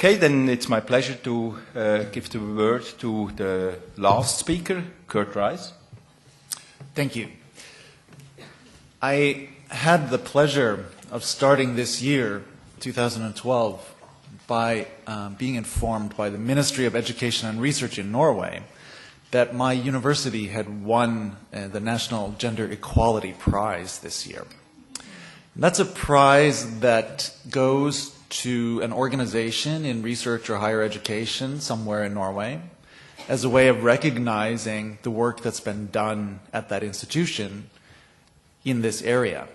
Okay, then it's my pleasure to give the word to the last speaker, Kurt Rice. Thank you. I had the pleasure of starting this year, 2012, by being informed by the Ministry of Education and Research in Norway that my university had won the National Gender Equality Prize this year. And that's a prize that goes to an organization in research or higher education somewhere in Norway as a way of recognizing the work that's been done at that institution in this area.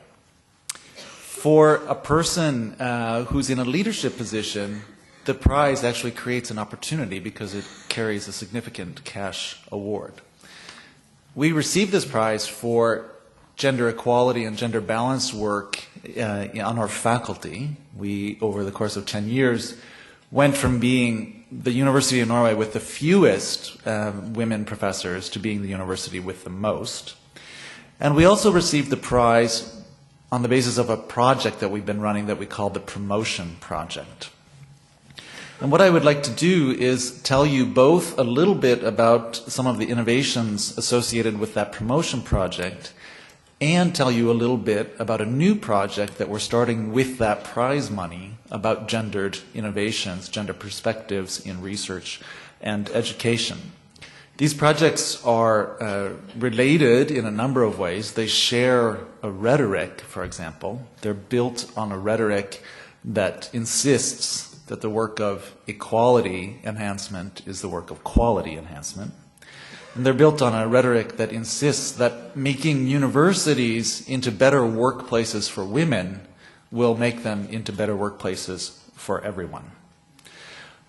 For a person who's in a leadership position, the prize actually creates an opportunity because it carries a significant cash award. We received this prize for gender equality and gender balance work on our faculty. We, over the course of 10 years, went from being the University of Norway with the fewest women professors to being the university with the most. And we also received the prize on the basis of a project that we've been running that we call the Promotion Project. And what I would like to do is tell you both a little bit about some of the innovations associated with that promotion project and tell you a little bit about a new project that we're starting with that prize money about gendered innovations, gender perspectives in research and education. These projects are related in a number of ways. They share a rhetoric, for example. They're built on a rhetoric that insists that the work of equality enhancement is the work of quality enhancement. And they're built on a rhetoric that insists that making universities into better workplaces for women will make them into better workplaces for everyone.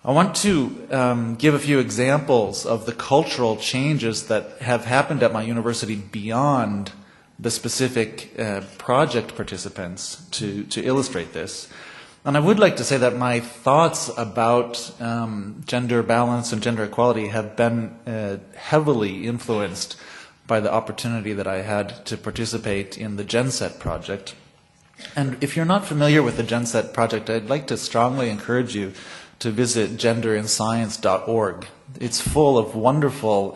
I want to give a few examples of the cultural changes that have happened at my university beyond the specific project participants to illustrate this. And I would like to say that my thoughts about gender balance and gender equality have been heavily influenced by the opportunity that I had to participate in the GenSet project. And if you're not familiar with the GenSet project, I'd like to strongly encourage you to visit genderinscience.org. It's full of wonderful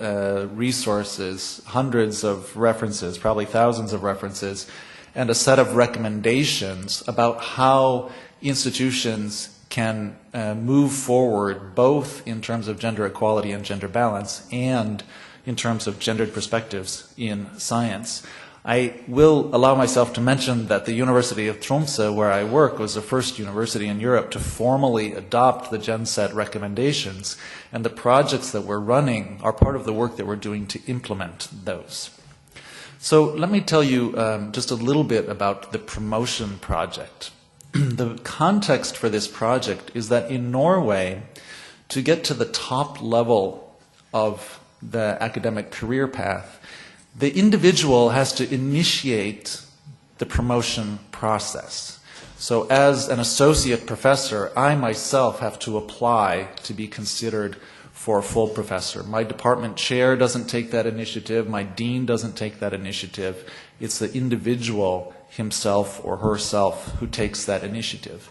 resources, hundreds of references, probably thousands of references, and a set of recommendations about how institutions can move forward both in terms of gender equality and gender balance and in terms of gendered perspectives in science. I will allow myself to mention that the University of Tromsø, where I work, was the first university in Europe to formally adopt the GenSet recommendations, and the projects that we're running are part of the work that we're doing to implement those. So let me tell you just a little bit about the Promotion Project. The context for this project is that in Norway, to get to the top level of the academic career path, the individual has to initiate the promotion process. So as an associate professor, I myself have to apply to be considered for a full professor. My department chair doesn't take that initiative. My dean doesn't take that initiative. It's the individual himself or herself who takes that initiative.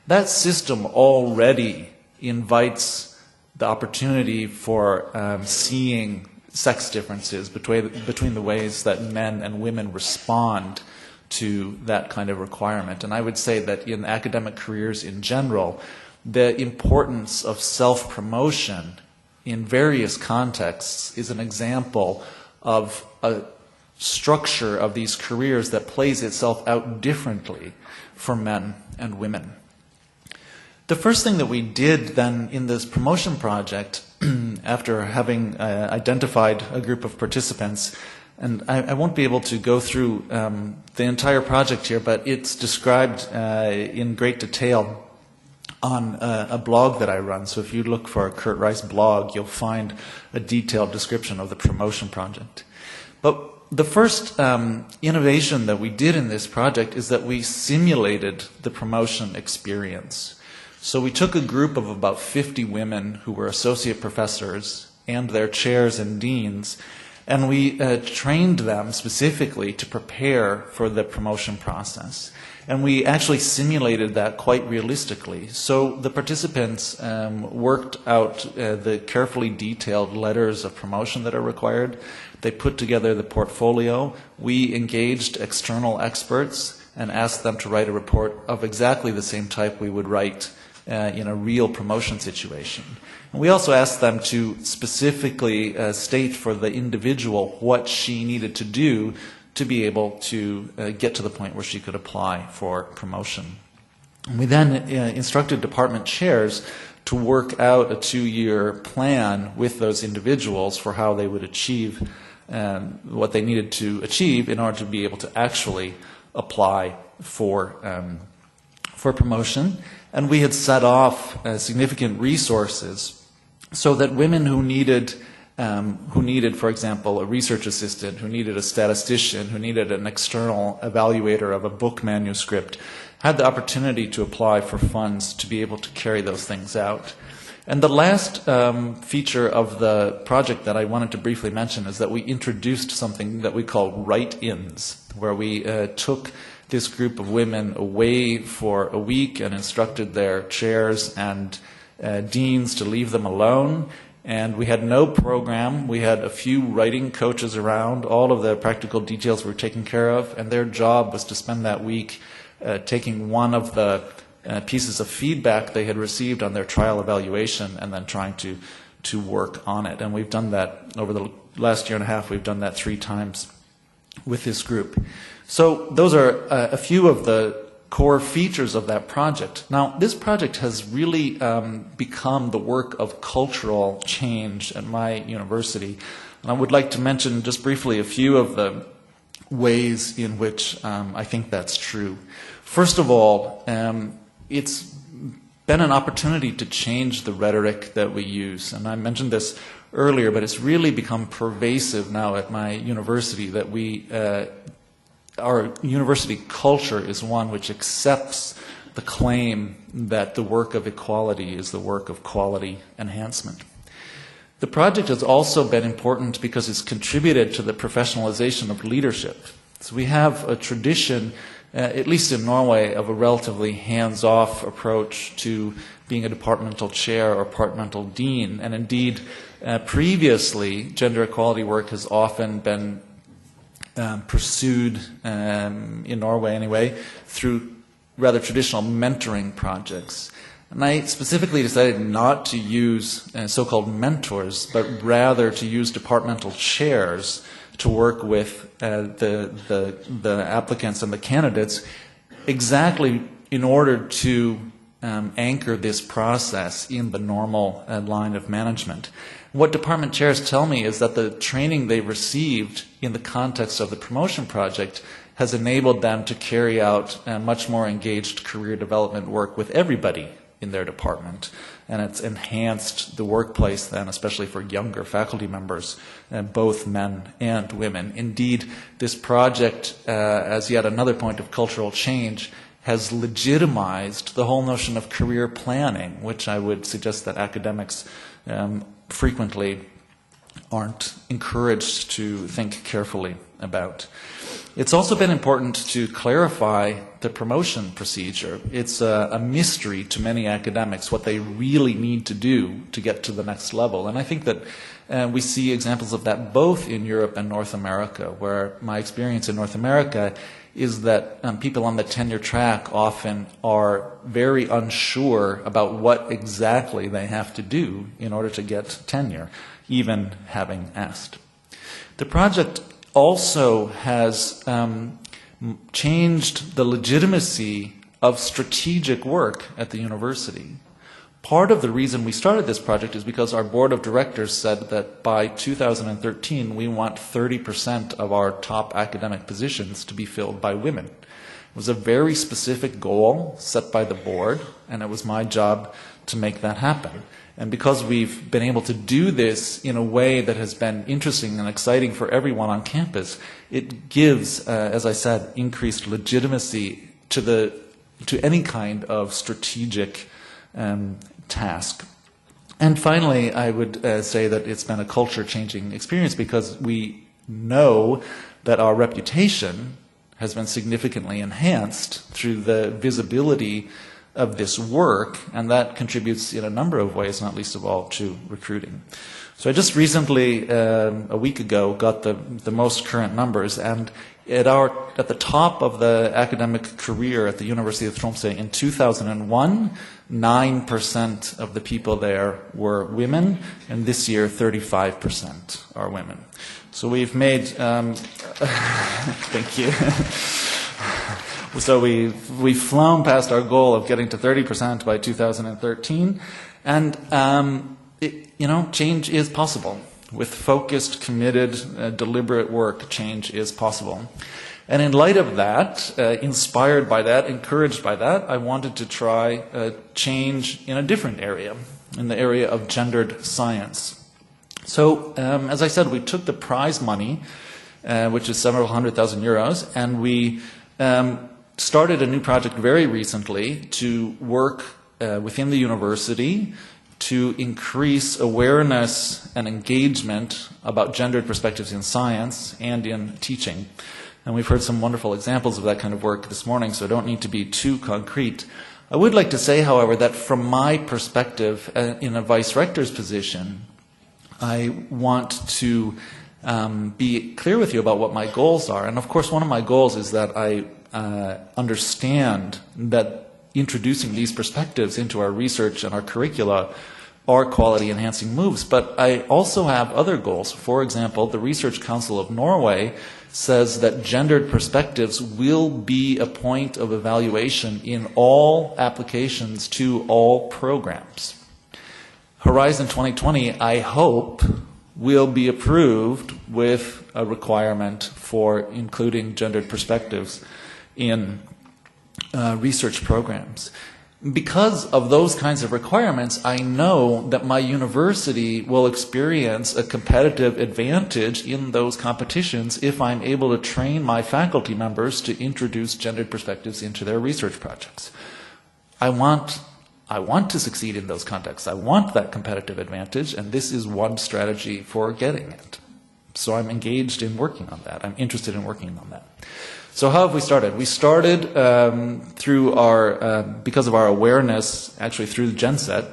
That system already invites the opportunity for seeing sex differences between the ways that men and women respond to that kind of requirement. And I would say that in academic careers in general, the importance of self-promotion in various contexts is an example of a structure of these careers that plays itself out differently for men and women. The first thing that we did then in this promotion project, after having identified a group of participants, and I won't be able to go through the entire project here, but it's described in great detail on a blog that I run. So if you look for a Kurt Rice blog, you'll find a detailed description of the promotion project. But the first innovation that we did in this project is that we simulated the promotion experience. So we took a group of about 50 women who were associate professors and their chairs and deans, And we trained them specifically to prepare for the promotion process. And we actually simulated that quite realistically. So the participants worked out the carefully detailed letters of promotion that are required. They put together the portfolio. We engaged external experts and asked them to write a report of exactly the same type we would write in a real promotion situation. And we also asked them to specifically state for the individual what she needed to do to be able to get to the point where she could apply for promotion. And we then instructed department chairs to work out a 2-year plan with those individuals for how they would achieve what they needed to achieve in order to be able to actually apply for promotion. And we had set off significant resources so that women who needed, for example, a research assistant, who needed a statistician, who needed an external evaluator of a book manuscript, had the opportunity to apply for funds to be able to carry those things out. And the last feature of the project that I wanted to briefly mention is that we introduced something that we call write-ins, where we took this group of women away for a week and instructed their chairs and deans to leave them alone. And we had no program. We had a few writing coaches around. All of the practical details were taken care of, and their job was to spend that week taking one of the pieces of feedback they had received on their trial evaluation and then trying to work on it. And we've done that over the last year and a half. We've done that 3 times with this group. So those are a few of the core features of that project. Now, this project has really become the work of cultural change at my university. And I would like to mention just briefly a few of the ways in which I think that's true. First of all, it's been an opportunity to change the rhetoric that we use. And I mentioned this earlier, but it's really become pervasive now at my university that our university culture is one which accepts the claim that the work of equality is the work of quality enhancement. The project has also been important because it's contributed to the professionalization of leadership. So we have a tradition, at least in Norway, of a relatively hands-off approach to being a departmental chair or departmental dean. And indeed, previously, gender equality work has often been pursued, in Norway anyway, through rather traditional mentoring projects. And I specifically decided not to use so-called mentors, but rather to use departmental chairs to work with the applicants and the candidates exactly in order to anchor this process in the normal line of management. What department chairs tell me is that the training they received in the context of the promotion project has enabled them to carry out much more engaged career development work with everybody in their department. And it's enhanced the workplace then, especially for younger faculty members, both men and women. Indeed, this project, as yet another point of cultural change, has legitimized the whole notion of career planning, which I would suggest that academics frequently aren't encouraged to think carefully about. It's also been important to clarify the promotion procedure. It's a mystery to many academics what they really need to do to get to the next level. And I think that we see examples of that both in Europe and North America, where my experience in North America is that people on the tenure track often are very unsure about what exactly they have to do in order to get tenure, even having asked. The project also has changed the legitimacy of strategic work at the university. Part of the reason we started this project is because our board of directors said that by 2013 we want 30% of our top academic positions to be filled by women. It was a very specific goal set by the board, and it was my job to make that happen. And because we've been able to do this in a way that has been interesting and exciting for everyone on campus, it gives, as I said, increased legitimacy to any kind of strategic task. And finally, I would say that it's been a culture-changing experience because we know that our reputation has been significantly enhanced through the visibility of this work, and that contributes in a number of ways, not least of all to recruiting. So I just recently, a week ago, got the most current numbers, and at the top of the academic career at the University of Tromsø in 2001, 9% of the people there were women, and this year 35% are women. So we've made, thank you. So we've flown past our goal of getting to 30% by 2013, and change is possible. With focused, committed, deliberate work, change is possible. And in light of that, inspired by that, encouraged by that, I wanted to try change in a different area, in the area of gendered science. So, as I said, we took the prize money, which is several €100,000, and we started a new project very recently to work within the university to increase awareness and engagement about gendered perspectives in science and in teaching. And we've heard some wonderful examples of that kind of work this morning, so I don't need to be too concrete. I would like to say, however, that from my perspective in a vice-rector's position, I want to be clear with you about what my goals are. And of course, one of my goals is that I understand that introducing these perspectives into our research and our curricula are quality-enhancing moves. But I also have other goals. For example, the Research Council of Norway says that gendered perspectives will be a point of evaluation in all applications to all programs. Horizon 2020, I hope, will be approved with a requirement for including gendered perspectives in research programs. Because of those kinds of requirements, I know that my university will experience a competitive advantage in those competitions if I'm able to train my faculty members to introduce gendered perspectives into their research projects. I want to succeed in those contexts. I want that competitive advantage, and this is one strategy for getting it. So I'm engaged in working on that. I'm interested in working on that. So how have we started? We started through because of our awareness, actually through the GenSet,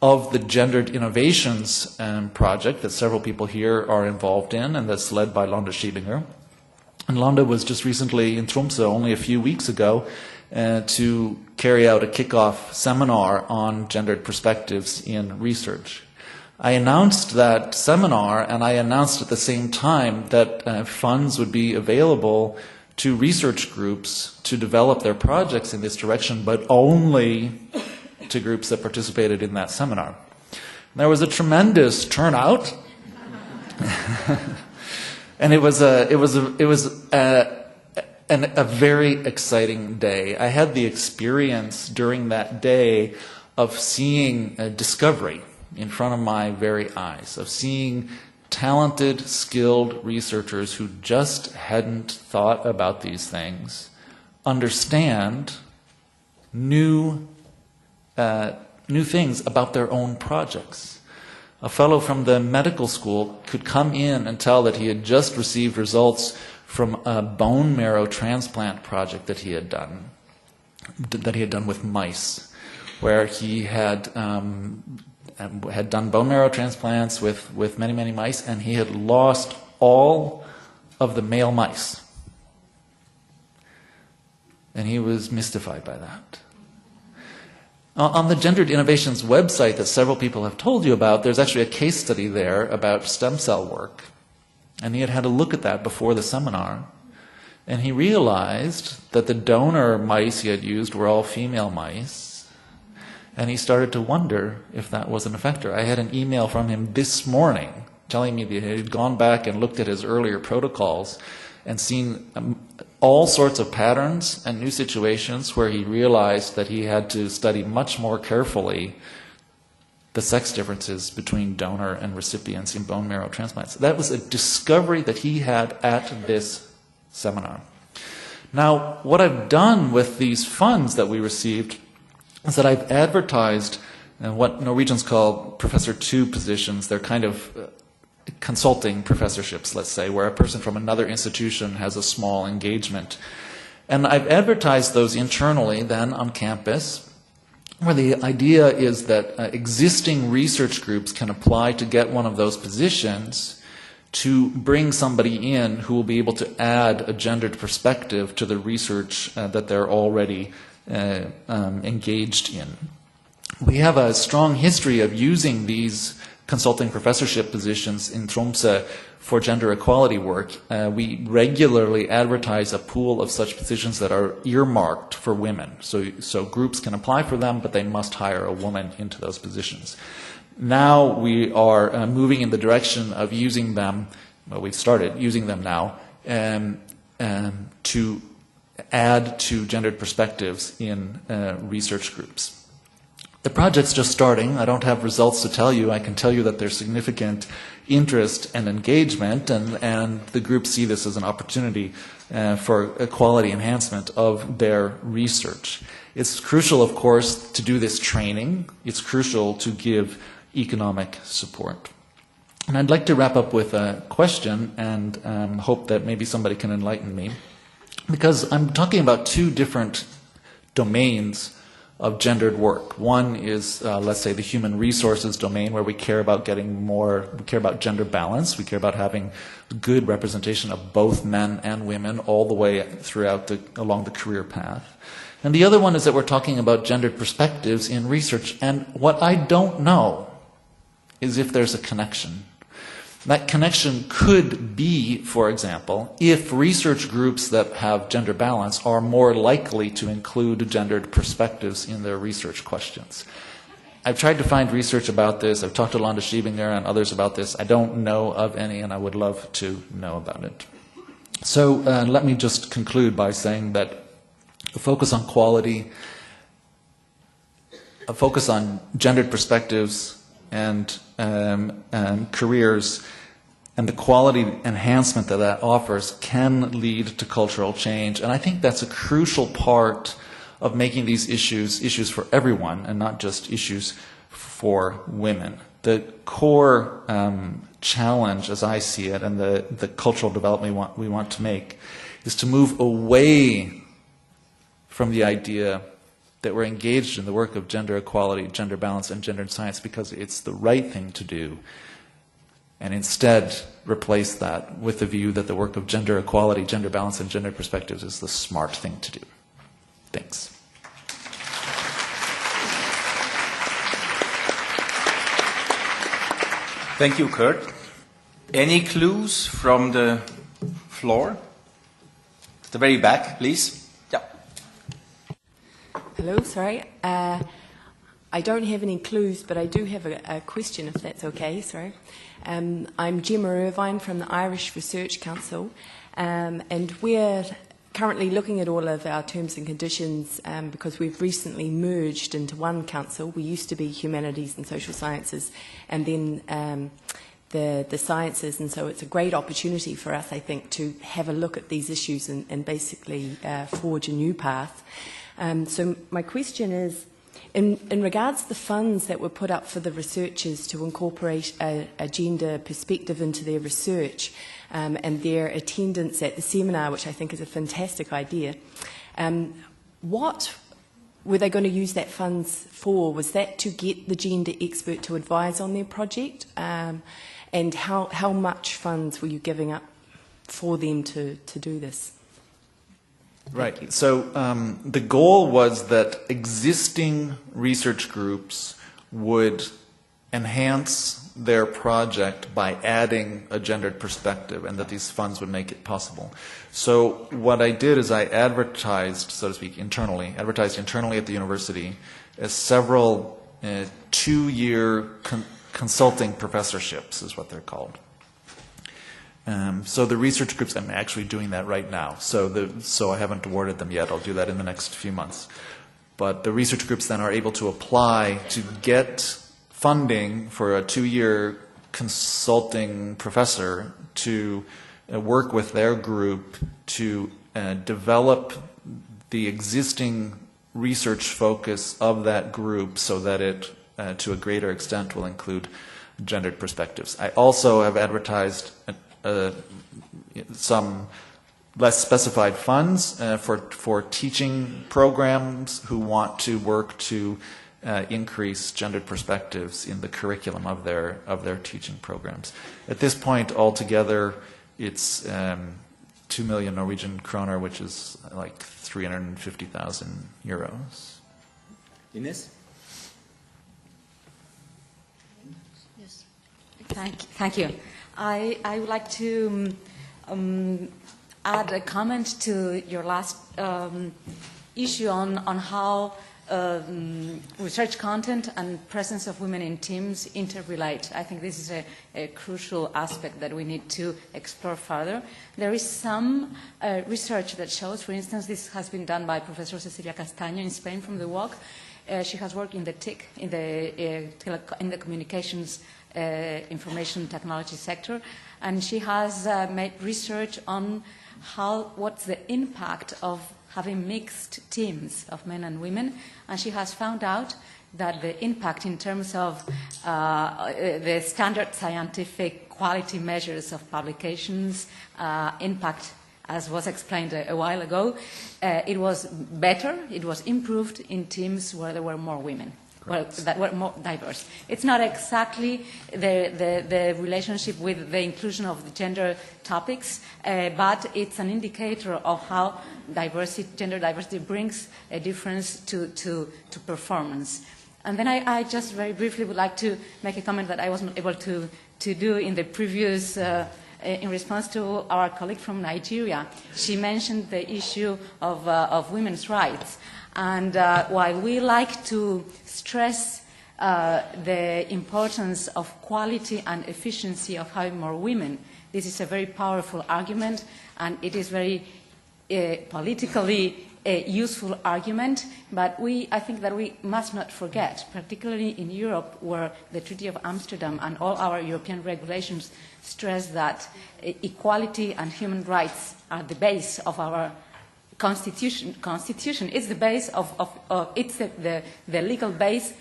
of the Gendered Innovations project that several people here are involved in, and that's led by Londa Schielinger. And Londa was just recently in Tromsø, only a few weeks ago, to carry out a kickoff seminar on gendered perspectives in research. I announced that seminar, and I announced at the same time that funds would be available to research groups to develop their projects in this direction, but only to groups that participated in that seminar. There was a tremendous turnout, and it was a very exciting day. I had the experience during that day of seeing a discovery in front of my very eyes, of seeing talented, skilled researchers who just hadn't thought about these things understand new things about their own projects. A fellow from the medical school could come in and tell that he had just received results from a bone marrow transplant project that he had done with mice, where he had done bone marrow transplants with many, many mice, and he had lost all of the male mice. And he was mystified by that. On the Gendered Innovations website that several people have told you about, there's actually a case study there about stem cell work. And he had had a look at that before the seminar. And he realized that the donor mice he had used were all female mice. And he started to wonder if that was an effector. I had an email from him this morning telling me that he had gone back and looked at his earlier protocols and seen all sorts of patterns and new situations where he realized that he had to study much more carefully the sex differences between donor and recipients in bone marrow transplants. That was a discovery that he had at this seminar. Now, what I've done with these funds that we received is that I've advertised what Norwegians call Professor 2 positions. They're kind of consulting professorships, let's say, where a person from another institution has a small engagement. And I've advertised those internally then on campus, where the idea is that existing research groups can apply to get one of those positions to bring somebody in who will be able to add a gendered perspective to the research that they're already engaged in. We have a strong history of using these consulting professorship positions in Tromsø for gender equality work. We regularly advertise a pool of such positions that are earmarked for women. So groups can apply for them, but they must hire a woman into those positions. Now we are moving in the direction of using them, well, we've started using them now, to add to gendered perspectives in research groups. The project's just starting. I don't have results to tell you. I can tell you that there's significant interest and engagement, and the groups see this as an opportunity for a quality enhancement of their research. It's crucial, of course, to do this training. It's crucial to give economic support. And I'd like to wrap up with a question and hope that maybe somebody can enlighten me, because I'm talking about two different domains of gendered work. One is, let's say, the human resources domain, where we care about we care about gender balance, we care about having good representation of both men and women all the way along the career path. And the other one is that we're talking about gendered perspectives in research, and what I don't know is if there's a connection. That connection could be, for example, if research groups that have gender balance are more likely to include gendered perspectives in their research questions. I've tried to find research about this. I've talked to Londa Schiebinger and others about this. I don't know of any, and I would love to know about it. So let me just conclude by saying that a focus on quality, a focus on gendered perspectives and careers, and the quality enhancement that offers can lead to cultural change. And I think that's a crucial part of making these issues for everyone and not just issues for women. The core challenge, as I see it, and the cultural development we want to make is to move away from the idea that we're engaged in the work of gender equality, gender balance, and gendered science because it's the right thing to do, and instead replace that with the view that the work of gender equality, gender balance, and gender perspectives is the smart thing to do. Thanks. Thank you, Kurt. Any clues from the floor? At the very back, please. Yeah. Hello, sorry. I don't have any clues, but I do have a question, if that's okay, sorry. I'm Gemma Irvine from the Irish Research Council, and we're currently looking at all of our terms and conditions because we've recently merged into one council. We used to be Humanities and Social Sciences, and then the Sciences, and so it's a great opportunity for us, I think, to have a look at these issues and basically forge a new path. So my question is, in regards to the funds that were put up for the researchers to incorporate a gender perspective into their research and their attendance at the seminar, which I think is a fantastic idea, what were they going to use that funds for? Was that to get the gender expert to advise on their project? And how much funds were you giving up for them to do this? Right. So the goal was that existing research groups would enhance their project by adding a gendered perspective, and that these funds would make it possible. So what I did is I advertised, so to speak, internally at the university as several two-year consulting professorships is what they're called. So the research groups, I'm actually doing that right now. So I haven't awarded them yet. I'll do that in the next few months. But the research groups then are able to apply to get funding for a two-year consulting professor to work with their group to develop the existing research focus of that group so that it, to a greater extent, will include gendered perspectives. I also have advertised some less specified funds for teaching programs who want to work to increase gendered perspectives in the curriculum of their teaching programs. At this point, altogether, it's 2 million Norwegian kroner, which is like 350,000 euros. Ines? Yes. Thank you. I would like to add a comment to your last issue on how research content and presence of women in teams interrelate. I think this is a crucial aspect that we need to explore further. There is some research that shows, for instance, this has been done by Professor Cecilia Castaño in Spain from the UOC. She has worked in the TIC, in the communications information technology sector, and she has made research on what's the impact of having mixed teams of men and women, and she has found out that the impact in terms of the standard scientific quality measures of publications, impact, as was explained a while ago, it was better, it was improved in teams where there were more women. Well, that were more diverse. It's not exactly the relationship with the inclusion of the gender topics, but it's an indicator of how gender diversity brings a difference to performance. And then I just very briefly would like to make a comment that I wasn't able to do in the previous in response to our colleague from Nigeria. She mentioned the issue of women's rights. And while we like to stress the importance of quality and efficiency of having more women, this is a very powerful argument, and it is very politically useful argument. But I think that we must not forget, particularly in Europe, where the Treaty of Amsterdam and all our European regulations stress that equality and human rights are the base of our Constitution is the base it's the legal base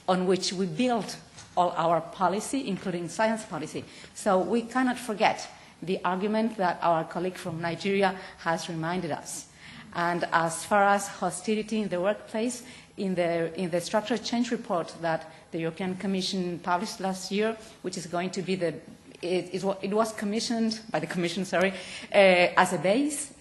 on which we build all our policy, including science policy. So we cannot forget the argument that our colleague from Nigeria has reminded us. And as far as hostility in the workplace, in the structural change report that the European Commission published last year, which is going to be it was commissioned by the Commission, as a base.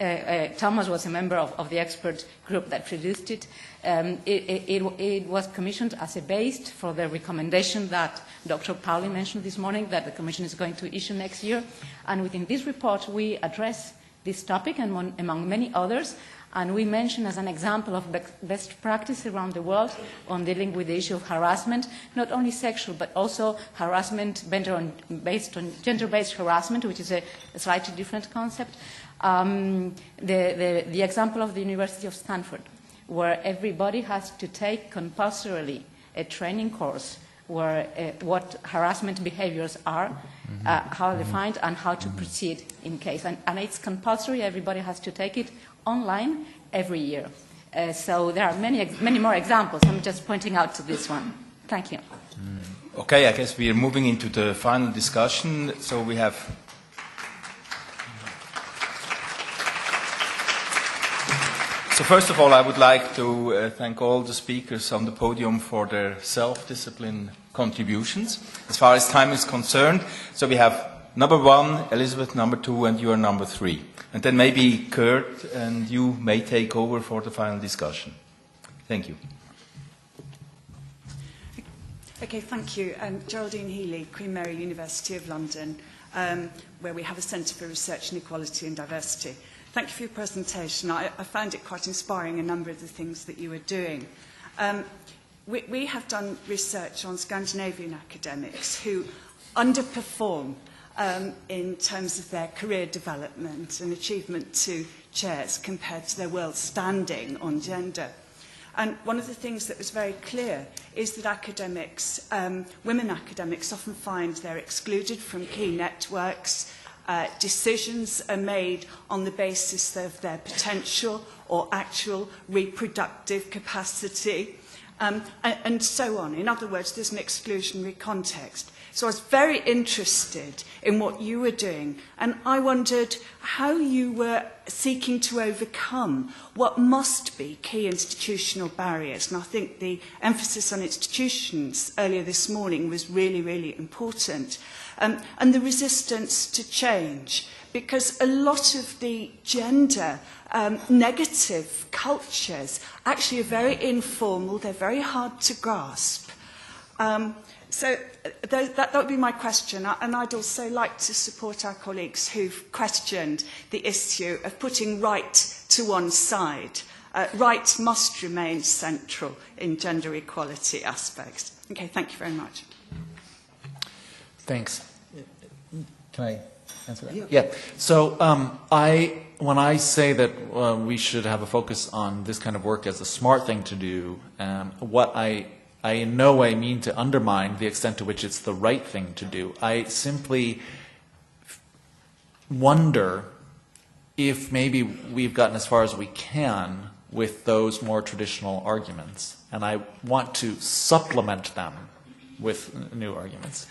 Thomas was a member of the expert group that produced it. It was commissioned as a base for the recommendation that Dr. Pauli mentioned this morning that the Commission is going to issue next year. And within this report, we address this topic and among many others. And we mention as an example of best practice around the world on dealing with the issue of harassment, not only sexual, but also harassment based on gender-based harassment, which is a slightly different concept. The example of the University of Stanford, where everybody has to take compulsorily a training course where what harassment behaviors are, how defined, and how to proceed in case. And it's compulsory, everybody has to take it online every year. So there are many more examples. I'm just pointing out to this one. Thank you. Okay, I guess we are moving into the final discussion. So we have... So first of all, I would like to thank all the speakers on the podium for their self-discipline contributions. As far as time is concerned, so we have number 1, Elizabeth, number 2, and you are number 3. And then maybe Kurt and you may take over for the final discussion. Thank you. Okay, thank you. Geraldine Healy, Queen Mary University of London, where we have a Centre for Research in Equality and Diversity. Thank you for your presentation. I found it quite inspiring, a number of the things that you were doing. We have done research on Scandinavian academics who underperform in terms of their career development and achievement to chairs compared to their world standing on gender. And one of the things that was very clear is that academics, women academics, often find they're excluded from key networks. Decisions are made on the basis of their potential or actual reproductive capacity, and so on. In other words, there's an exclusionary context. So I was very interested in what you were doing, and I wondered how you were seeking to overcome what must be key institutional barriers. And I think the emphasis on institutions earlier this morning was really, really important. And the resistance to change, because a lot of the gender negative cultures actually are very informal, they're very hard to grasp. So that would be my question, and I'd also like to support our colleagues who've questioned the issue of putting right to one side. Right must remain central in gender equality aspects. Okay, thank you very much. Thanks. Can I answer that? Yeah. So when I say that we should have a focus on this kind of work as a smart thing to do, what I in no way mean to undermine the extent to which it's the right thing to do. I simply wonder if maybe we've gotten as far as we can with those more traditional arguments, and I want to supplement them with new arguments.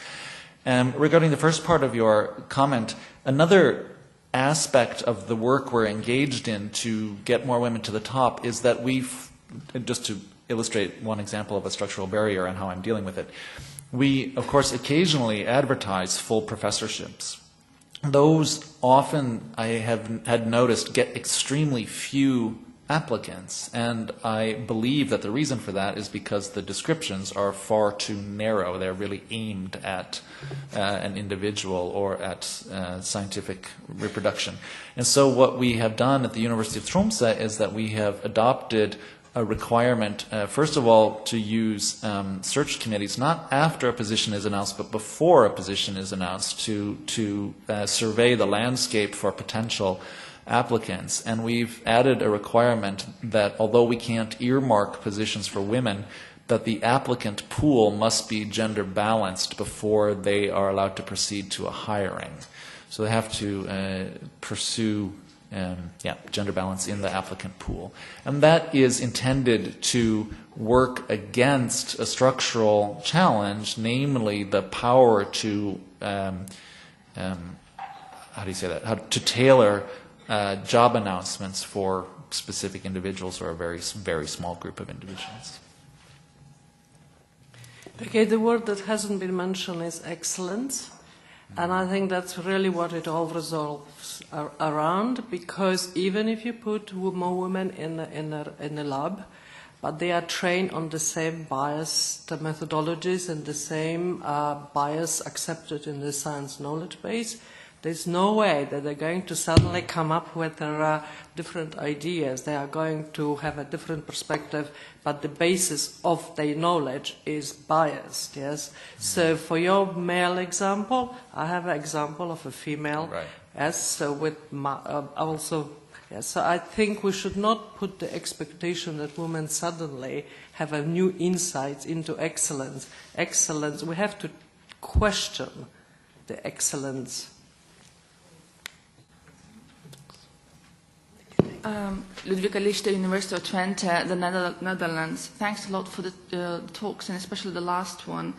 Regarding the first part of your comment, another aspect of the work we're engaged in to get more women to the top is that we've, just to illustrate one example of a structural barrier and how I'm dealing with it, we, of course, occasionally advertise full professorships. Those often, I have had noticed, get extremely few applicants, and I believe that the reason for that is because the descriptions are far too narrow. They're really aimed at an individual or at scientific reproduction. And so what we have done at the University of Tromsø is that we have adopted a requirement, first of all, to use search committees, not after a position is announced, but before a position is announced, to survey the landscape for potential applicants. And we've added a requirement that although we can't earmark positions for women, that the applicant pool must be gender balanced before they are allowed to proceed to a hiring. So they have to pursue gender balance in the applicant pool. And that is intended to work against a structural challenge, namely the power to, to tailor job announcements for specific individuals or a very, very small group of individuals. Okay, the word that hasn't been mentioned is excellence. And I think that's really what it all resolves around, because even if you put more women in a lab, but they are trained on the same biased methodologies and the same bias accepted in the science knowledge base, there's no way that they're going to suddenly come up with different ideas. They are going to have a different perspective, but the basis of their knowledge is biased, yes? So for your male example, I have an example of a female. Right. Yes, so with yes, so I think we should not put the expectation that women suddenly have a new insight into excellence. Excellence, we have to question the excellence. Ludwika Lichte, University of Twente, the Netherlands. Thanks a lot for the talks, and especially the last one.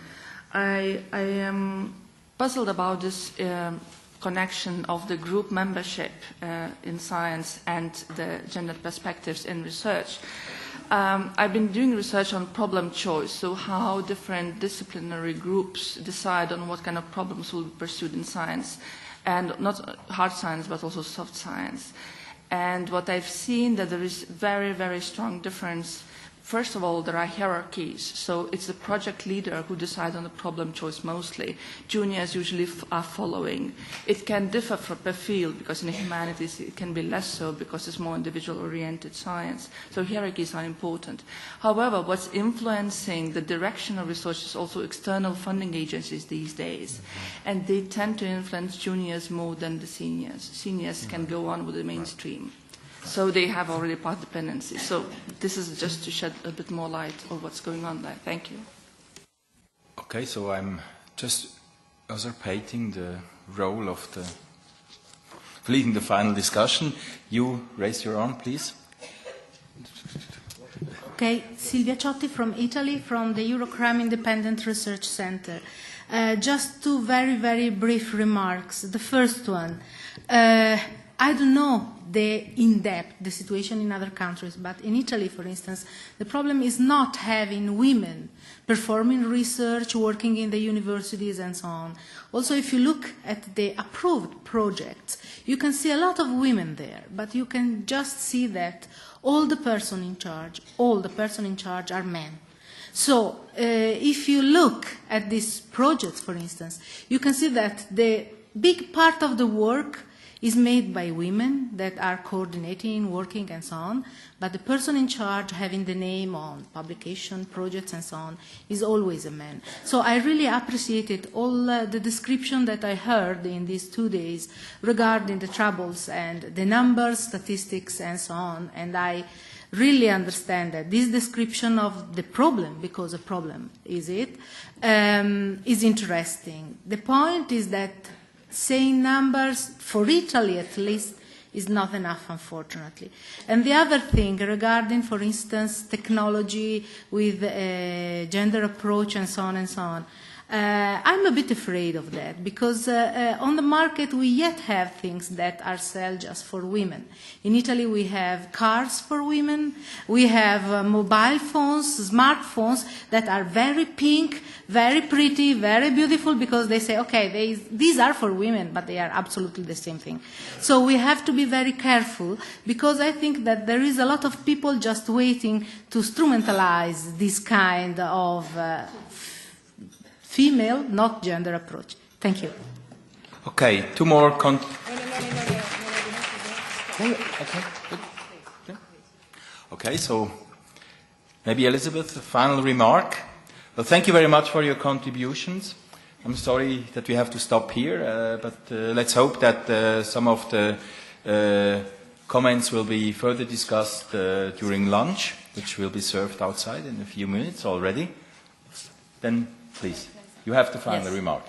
I am puzzled about this connection of the group membership in science and the gender perspectives in research. I've been doing research on problem choice, so how different disciplinary groups decide on what kind of problems will be pursued in science, and not hard science, but also soft science. And what I've seen, that there is very, very strong difference. First of all, there are hierarchies. So it's the project leader who decides on the problem choice mostly. Juniors usually are following. It can differ per field, because in the humanities it can be less so, because it's more individual-oriented science. So hierarchies are important. However, what's influencing the direction of research is also external funding agencies these days. And they tend to influence juniors more than the seniors. Seniors can go on with the mainstream. So they have already path dependency. So this is just to shed a bit more light on what's going on there. Thank you. Okay, so I'm just usurpating the role of leading the final discussion. You raise your arm, please. Okay, Silvia Ciotti from Italy, from the Eurocrime Independent Research Center. Just two very, very brief remarks. The first one, I don't know the situation in other countries, but in Italy, for instance, the problem is not having women performing research, working in the universities and so on. Also, if you look at the approved projects, you can see a lot of women there, but you can just see that all the person in charge are men. So if you look at these projects, for instance, you can see that the big part of the work is made by women that are coordinating, working, and so on, but the person in charge having the name on publication, projects, and so on is always a man. So I really appreciated all the description that I heard in these 2 days regarding the troubles and the numbers, statistics, and so on, and I really understand that this description of the problem, because a problem is interesting. The point is that saying numbers, for Italy at least, is not enough, unfortunately. And the other thing regarding, for instance, technology with gender approach and so on and so on, I'm a bit afraid of that because on the market we yet have things that are sold just for women. In Italy we have cars for women, we have mobile phones, smartphones that are very pink, very pretty, very beautiful because they say, okay, these are for women, but they are absolutely the same thing. So we have to be very careful because I think that there is a lot of people just waiting to instrumentalize this kind of female, not gender approach. Thank you. Okay, two more. No. Okay, so maybe Elizabeth, a final remark. Well, thank you very much for your contributions. I'm sorry that we have to stop here, but let's hope that some of the comments will be further discussed during lunch, which will be served outside in a few minutes already. Then, please. You have the final remark.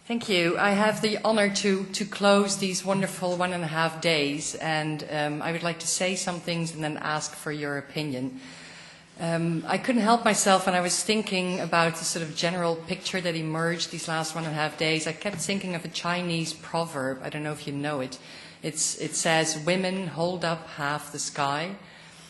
Thank you. I have the honor to close these wonderful 1.5 days, and I would like to say some things and then ask for your opinion. I couldn't help myself when I was thinking about the sort of general picture that emerged these last 1.5 days. I kept thinking of a Chinese proverb. I don't know if you know it. It says, "Women hold up half the sky."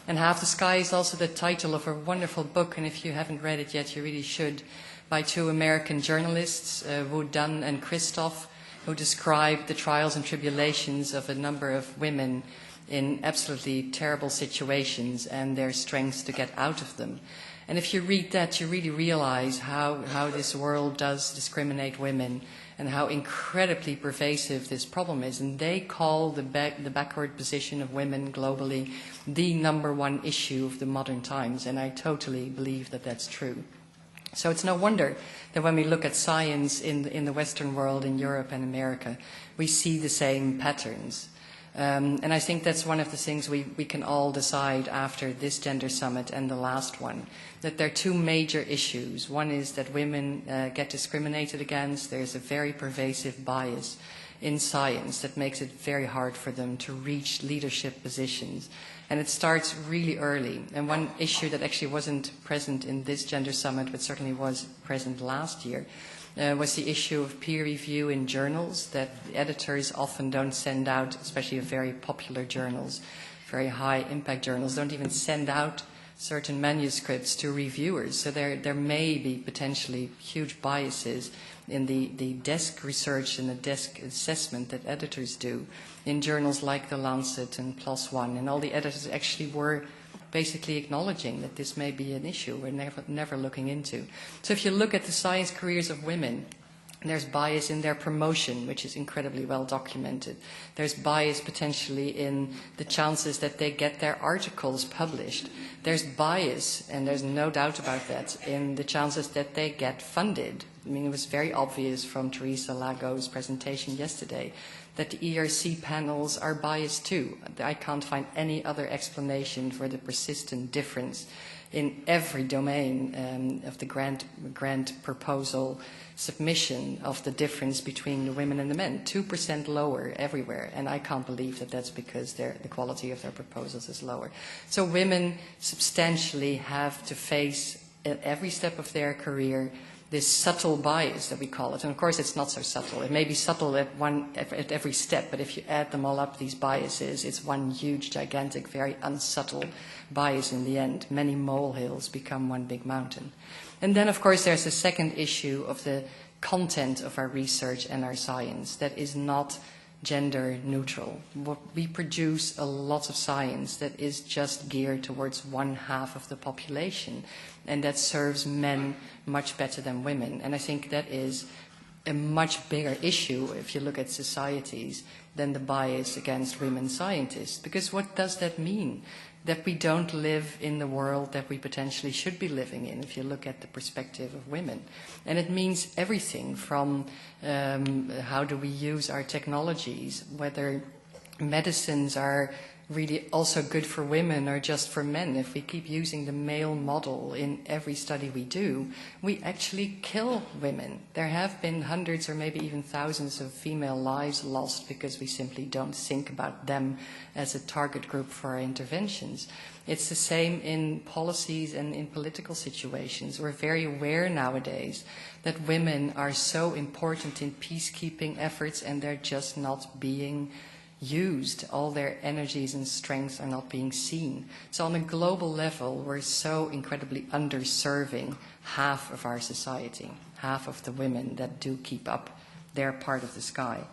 And Half the Sky is also the title of a wonderful book, and if you haven't read it yet, you really should, by 2 American journalists, Wu Dun and Christoph, who describe the trials and tribulations of a number of women in absolutely terrible situations and their strength to get out of them. And if you read that, you really realize how this world does discriminate women and how incredibly pervasive this problem is. And they call the backward position of women globally the #1 issue of the modern times, and I totally believe that that's true. So it's no wonder that when we look at science in the Western world, in Europe and America, we see the same patterns. And I think that's one of the things we can all decide after this gender summit and the last one, that there are 2 major issues. One is that women get discriminated against. There's a very pervasive bias in science that makes it very hard for them to reach leadership positions. And it starts really early. And one issue that actually wasn't present in this gender summit, but certainly was present last year, was the issue of peer review in journals, that the editors often don't send out, especially of very popular journals, very high impact journals, don't even send out certain manuscripts to reviewers. So there may be potentially huge biases in the desk research and the desk assessment that editors do in journals like The Lancet and PLOS ONE. And all the editors actually were basically acknowledging that this may be an issue we're never looking into. So if you look at the science careers of women, there's bias in their promotion, which is incredibly well documented. There's bias potentially in the chances that they get their articles published. There's bias, and there's no doubt about that, in the chances that they get funded. I mean, it was very obvious from Teresa Lago's presentation yesterday that the ERC panels are biased too. I can't find any other explanation for the persistent difference in every domain of the grant proposal submission of the difference between the women and the men. 2% lower everywhere, and I can't believe that that's because the quality of their proposals is lower. So women substantially have to face at every step of their career this subtle bias that we call it. And of course, it's not so subtle. It may be subtle at every step, but if you add them all up, these biases, it's one huge, gigantic, very unsubtle bias in the end. Many molehills become one big mountain. And then, of course, there's the second issue of the content of our research and our science that is not gender neutral. We produce a lot of science that is just geared towards one half of the population, and that serves men much better than women. And I think that is a much bigger issue if you look at societies than the bias against women scientists. Because what does that mean? That we don't live in the world that we potentially should be living in if you look at the perspective of women. And it means everything from how do we use our technologies, whether medicines are really also good for women or just for men. If we keep using the male model in every study we do, we actually kill women. There have been hundreds or maybe even thousands of female lives lost because we simply don't think about them as a target group for our interventions. It's the same in policies and in political situations. We're very aware nowadays that women are so important in peacekeeping efforts, and they're just not being used. All their energies and strengths are not being seen. So on a global level, we're so incredibly underserving half of our society, half of the women that do keep up their part of the sky.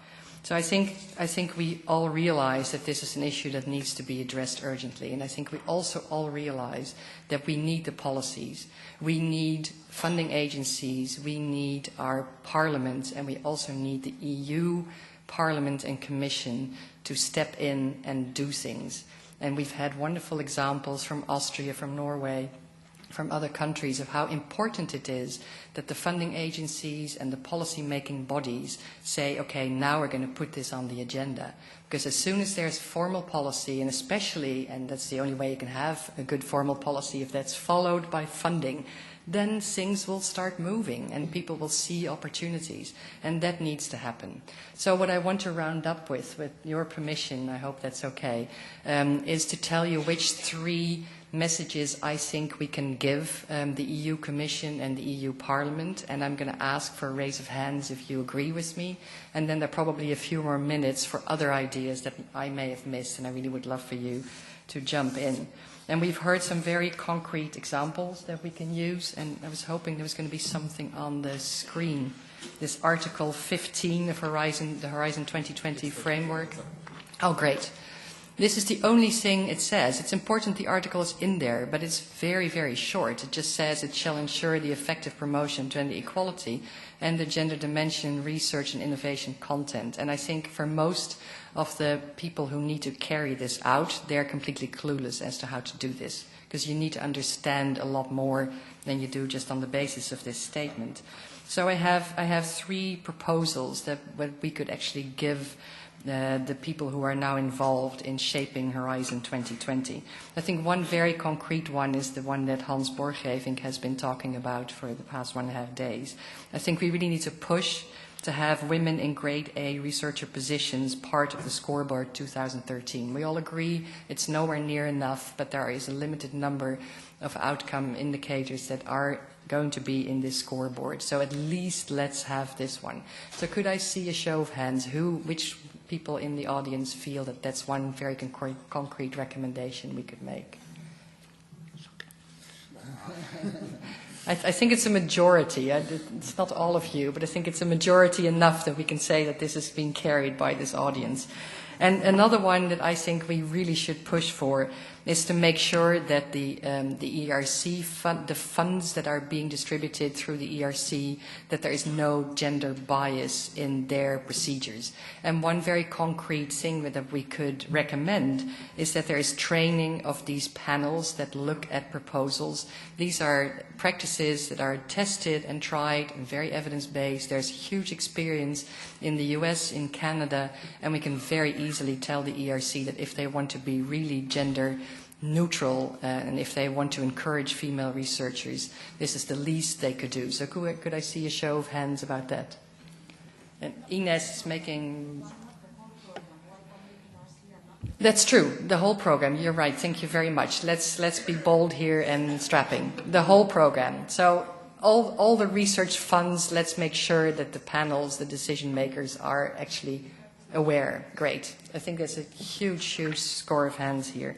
So I think we all realize that this is an issue that needs to be addressed urgently. And I think we also all realize that we need the policies. We need funding agencies. We need our parliament. And we also need the EU Parliament and Commission to step in and do things. And we've had wonderful examples from Austria, from Norway, from other countries of how important it is that the funding agencies and the policy-making bodies say, okay, now we're going to put this on the agenda. Because as soon as there's formal policy, and especially, and that's the only way you can have a good formal policy, if that's followed by funding, then things will start moving and people will see opportunities, and that needs to happen. So what I want to round up with your permission, I hope that's okay, is to tell you which three messages I think we can give the EU Commission and the EU Parliament, and I'm going to ask for a raise of hands if you agree with me, and then there are probably a few more minutes for other ideas that I may have missed, and I really would love for you to jump in. And we've heard some very concrete examples that we can use, and I was hoping there was going to be something on the screen. This Article 15 of the Horizon 2020 framework. Oh, great. This is the only thing it says. It's important the article is in there, but it's very, very short. It just says it shall ensure the effective promotion of gender equality and the gender dimension research and innovation content. And I think for most of the people who need to carry this out, they're completely clueless as to how to do this, because you need to understand a lot more than you do just on the basis of this statement. So I have three proposals that we could actually give the people who are now involved in shaping Horizon 2020. I think one very concrete one is the one that Hans Borgevink has been talking about for the past 1.5 days. I think we really need to push to have women in grade A researcher positions part of the scoreboard 2013. We all agree it's nowhere near enough, but there is a limited number of outcome indicators that are going to be in this scoreboard. So at least let's have this one. So could I see a show of hands? Which people in the audience feel that that's one very concrete recommendation we could make? I think it's a majority. It's not all of you, but I think it's a majority enough that we can say that this is being carried by this audience. And another one that I think we really should push for is to make sure that the ERC fund, the funds that are being distributed through the ERC, that there is no gender bias in their procedures. And one very concrete thing that we could recommend is that there is training of these panels that look at proposals. These are practices that are tested and tried and very evidence-based. There's huge experience in the US, in Canada, and we can very easily tell the ERC that if they want to be really gender neutral and if they want to encourage female researchers, this is the least they could do. So could I see a show of hands about that? And Ines is making... That's true, the whole program. You're right, thank you very much. Let's be bold here and strapping. The whole program. So all the research funds, let's make sure that the panels, the decision makers are actually aware. Great. I think that's a huge, huge score of hands here.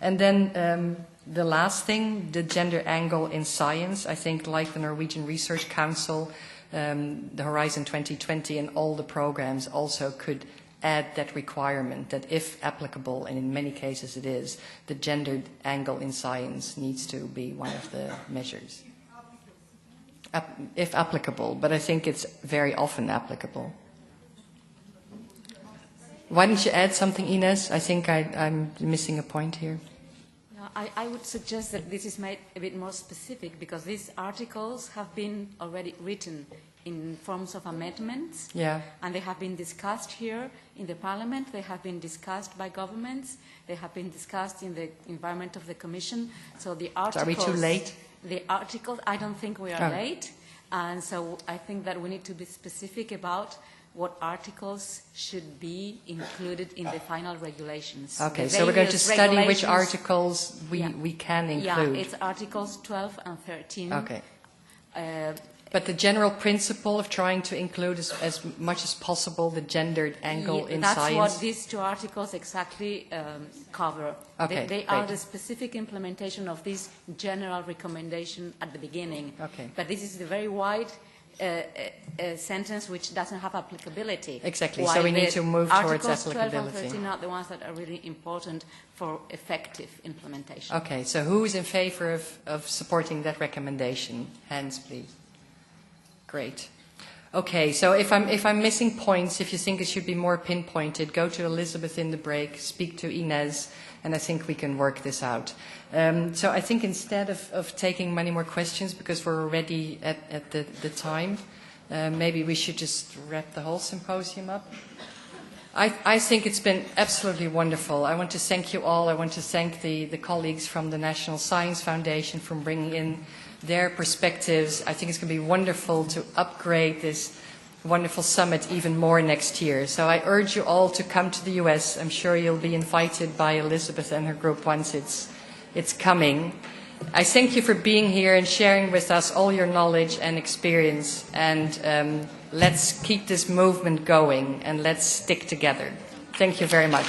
And then the last thing, the gender angle in science. I think like the Norwegian Research Council, the Horizon 2020 and all the programs also could add that requirement that if applicable, and in many cases it is, the gendered angle in science needs to be one of the measures. If applicable, but I think it's very often applicable. Why don't you add something, Ines? I think I'm missing a point here. I would suggest that this is made a bit more specific because these articles have been already written in forms of amendments, and they have been discussed here in the Parliament, they have been discussed by governments, they have been discussed in the environment of the Commission. So the articles... Are we too late? The articles, I don't think we are late, and so I think that we need to be specific about what articles should be included in the final regulations. Okay, so we're going to study which articles we can include. Yeah, it's articles 12 and 13. Okay. But the general principle of trying to include as much as possible the gendered angle in that's science. That's what these two articles exactly cover. Okay, they are the specific implementation of this general recommendation at the beginning. Okay. But this is the very wide sentence which doesn't have applicability. Exactly, so we need to move towards applicability. Articles 12 and 13 are the ones that are really important for effective implementation. Okay, so who is in favor of supporting that recommendation? Hands, please. Great. Okay, so if I'm missing points, if you think it should be more pinpointed, go to Elizabeth in the break, speak to Ines, and I think we can work this out. So I think instead of taking many more questions, because we're already at the time, maybe we should just wrap the whole symposium up. I think it's been absolutely wonderful. I want to thank you all. I want to thank the colleagues from the National Science Foundation for bringing in their perspectives. I think it's going to be wonderful to upgrade this wonderful summit even more next year. So I urge you all to come to the US. I'm sure you'll be invited by Elizabeth and her group once it's coming. I thank you for being here and sharing with us all your knowledge and experience. And let's keep this movement going and let's stick together. Thank you very much.